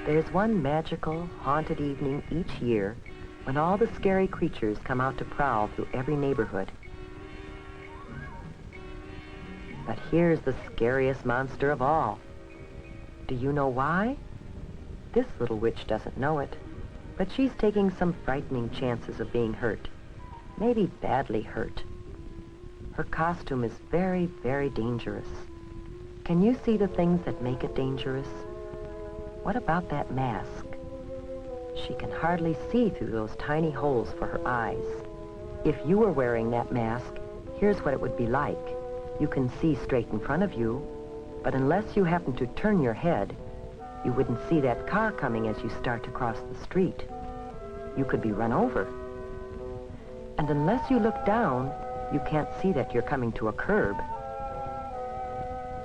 There's one magical, haunted evening each year when all the scary creatures come out to prowl through every neighborhood. But here's the scariest monster of all. Do you know why? This little witch doesn't know it, but she's taking some frightening chances of being hurt, maybe badly hurt. Her costume is very, very dangerous. Can you see the things that make it dangerous? What about that mask? She can hardly see through those tiny holes for her eyes. If you were wearing that mask, here's what it would be like. You can see straight in front of you, but unless you happen to turn your head, you wouldn't see that car coming as you start to cross the street. You could be run over. And unless you look down, you can't see that you're coming to a curb.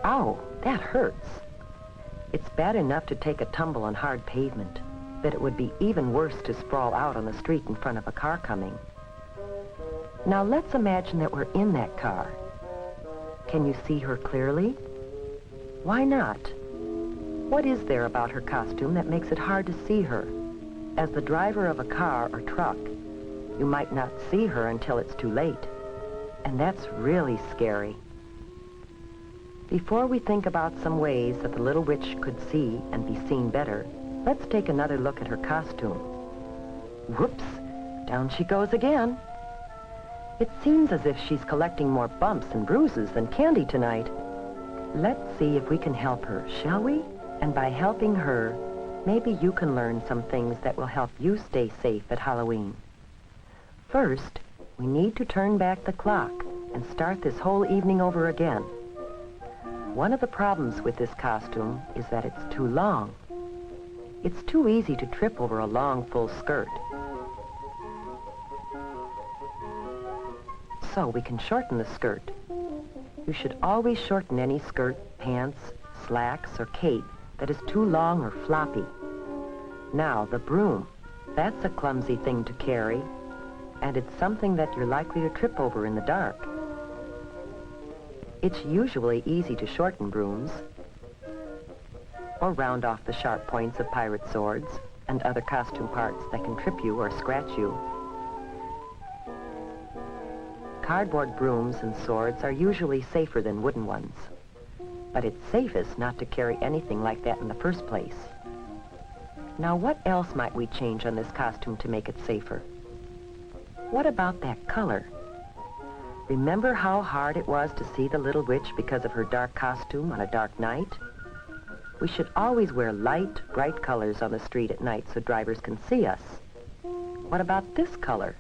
Ow, that hurts. It's bad enough to take a tumble on hard pavement, but it would be even worse to sprawl out on the street in front of a car coming. Now let's imagine that we're in that car. Can you see her clearly? Why not? What is there about her costume that makes it hard to see her? As the driver of a car or truck, you might not see her until it's too late. And that's really scary. Before we think about some ways that the little witch could see and be seen better, let's take another look at her costume. Whoops, down she goes again. It seems as if she's collecting more bumps and bruises than candy tonight. Let's see if we can help her, shall we? And by helping her, maybe you can learn some things that will help you stay safe at Halloween. First, we need to turn back the clock and start this whole evening over again. One of the problems with this costume is that it's too long. It's too easy to trip over a long, full skirt. So we can shorten the skirt. You should always shorten any skirt, pants, slacks, or cape that is too long or floppy. Now, the broom. That's a clumsy thing to carry, and it's something that you're likely to trip over in the dark. It's usually easy to shorten brooms or round off the sharp points of pirate swords and other costume parts that can trip you or scratch you. Cardboard brooms and swords are usually safer than wooden ones, but it's safest not to carry anything like that in the first place. Now, what else might we change on this costume to make it safer? What about that color? Remember how hard it was to see the little witch because of her dark costume on a dark night? We should always wear light, bright colors on the street at night so drivers can see us. What about this color?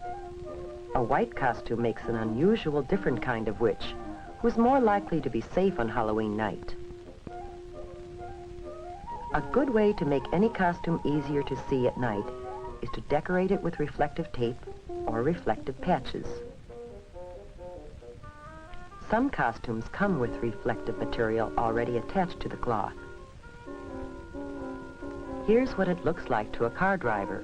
A white costume makes an unusual, different kind of witch who's more likely to be safe on Halloween night. A good way to make any costume easier to see at night is to decorate it with reflective tape or reflective patches. Some costumes come with reflective material already attached to the cloth. Here's what it looks like to a car driver.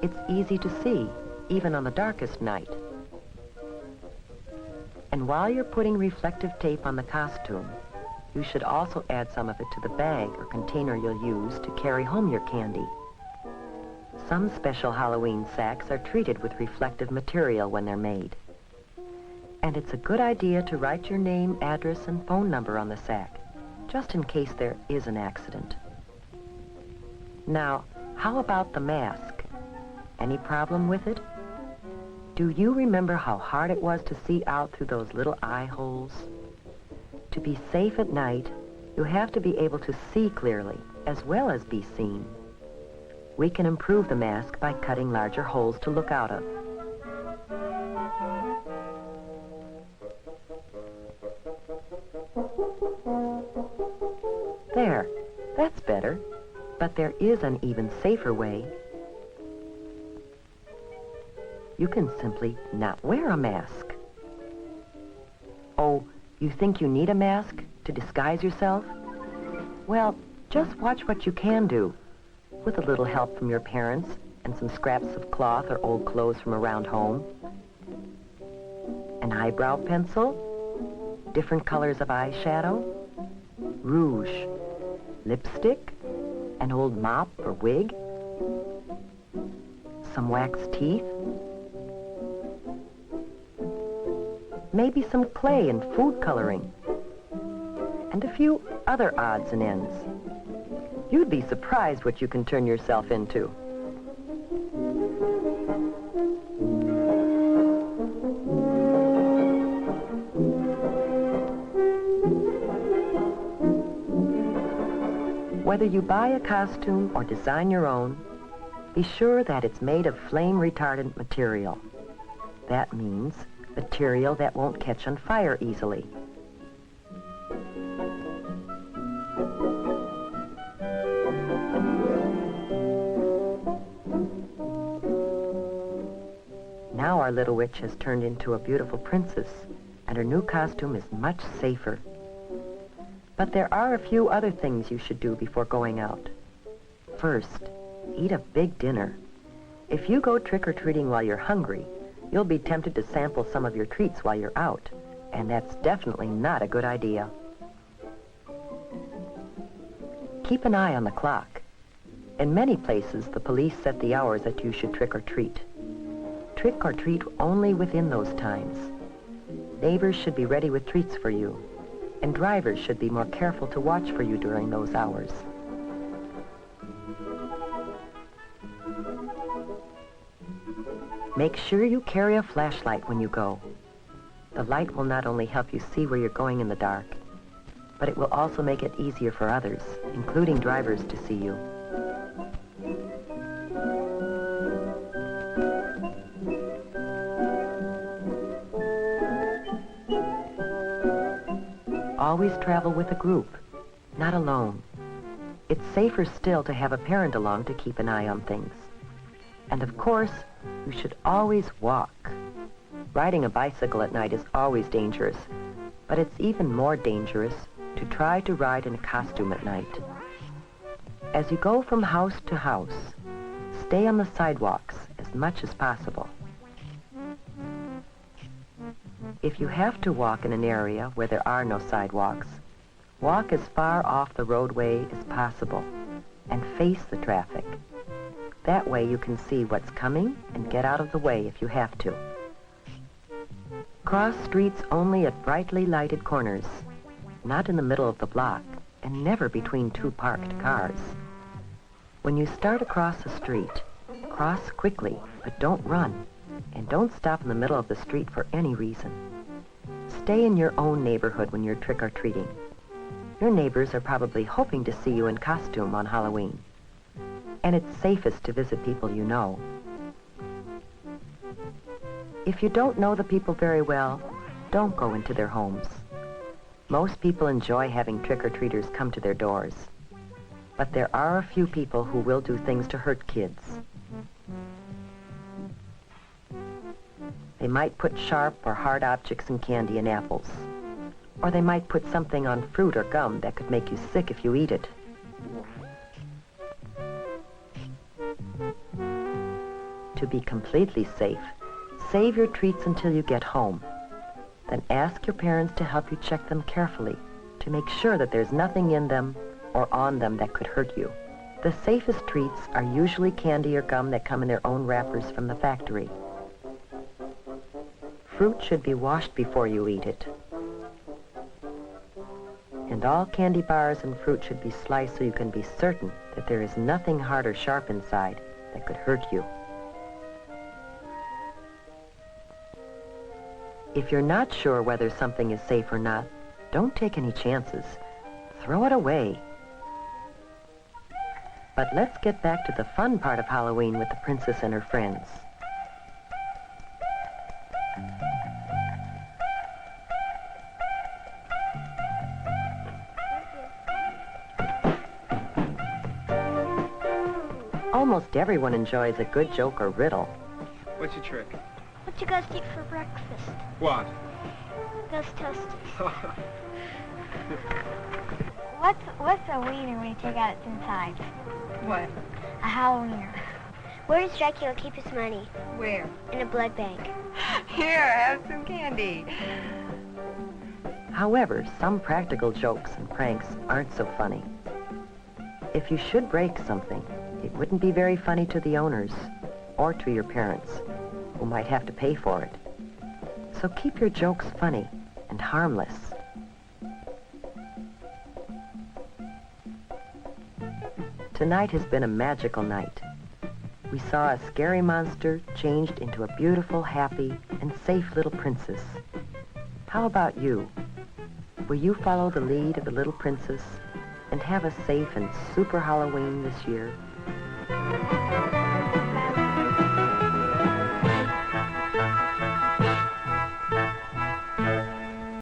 It's easy to see, even on the darkest night. And while you're putting reflective tape on the costume, you should also add some of it to the bag or container you'll use to carry home your candy. Some special Halloween sacks are treated with reflective material when they're made. And it's a good idea to write your name, address, and phone number on the sack, just in case there is an accident. Now, how about the mask? Any problem with it? Do you remember how hard it was to see out through those little eye holes? To be safe at night, you have to be able to see clearly, as well as be seen. We can improve the mask by cutting larger holes to look out of. There, that's better, but there is an even safer way. you can simply not wear a mask. Oh, you think you need a mask to disguise yourself? Well, just watch what you can do, with a little help from your parents and some scraps of cloth or old clothes from around home. An eyebrow pencil, different colors of eyeshadow, rouge, lipstick, an old mop or wig, some wax teeth, maybe some clay and food coloring, and a few other odds and ends. You'd be surprised what you can turn yourself into. Whether you buy a costume or design your own, be sure that it's made of flame-retardant material. That means material that won't catch on fire easily. Now our little witch has turned into a beautiful princess, and her new costume is much safer. But there are a few other things you should do before going out. First, eat a big dinner. If you go trick-or-treating while you're hungry, you'll be tempted to sample some of your treats while you're out, and that's definitely not a good idea. Keep an eye on the clock. In many places, the police set the hours that you should trick-or-treat. Trick-or-treat only within those times. Neighbors should be ready with treats for you, and drivers should be more careful to watch for you during those hours. Make sure you carry a flashlight when you go. The light will not only help you see where you're going in the dark, but it will also make it easier for others, including drivers, to see you. Always travel with a group, not alone. It's safer still to have a parent along to keep an eye on things. And of course, you should always walk. Riding a bicycle at night is always dangerous, but it's even more dangerous to try to ride in a costume at night. As you go from house to house, stay on the sidewalks as much as possible. If you have to walk in an area where there are no sidewalks, walk as far off the roadway as possible and face the traffic. That way you can see what's coming and get out of the way if you have to. Cross streets only at brightly lighted corners, not in the middle of the block, and never between two parked cars. When you start across the street, cross quickly, but don't run, and don't stop in the middle of the street for any reason. Stay in your own neighborhood when you're trick-or-treating. Your neighbors are probably hoping to see you in costume on Halloween, and it's safest to visit people you know. If you don't know the people very well, don't go into their homes. Most people enjoy having trick-or-treaters come to their doors, but there are a few people who will do things to hurt kids. They might put sharp or hard objects in candy and apples, or they might put something on fruit or gum that could make you sick if you eat it. To be completely safe, save your treats until you get home. Then ask your parents to help you check them carefully to make sure that there's nothing in them or on them that could hurt you. The safest treats are usually candy or gum that come in their own wrappers from the factory. Fruit should be washed before you eat it. And all candy bars and fruit should be sliced so you can be certain that there is nothing hard or sharp inside that could hurt you. If you're not sure whether something is safe or not, don't take any chances. Throw it away. But let's get back to the fun part of Halloween with the princess and her friends. Almost everyone enjoys a good joke or riddle. What's your trick? What you guys eat for breakfast? What? Those toasters. What's a wiener when you take out its inside? What? A Halloweener. Where does Dracula keep his money? Where? In a blood bank. Here, have some candy. However, some practical jokes and pranks aren't so funny. If you should break something, it wouldn't be very funny to the owners or to your parents, who might have to pay for it. So keep your jokes funny and harmless. Tonight has been a magical night. We saw a scary monster changed into a beautiful, happy, and safe little princess. How about you? Will you follow the lead of the little princess and have a safe and super Halloween this year?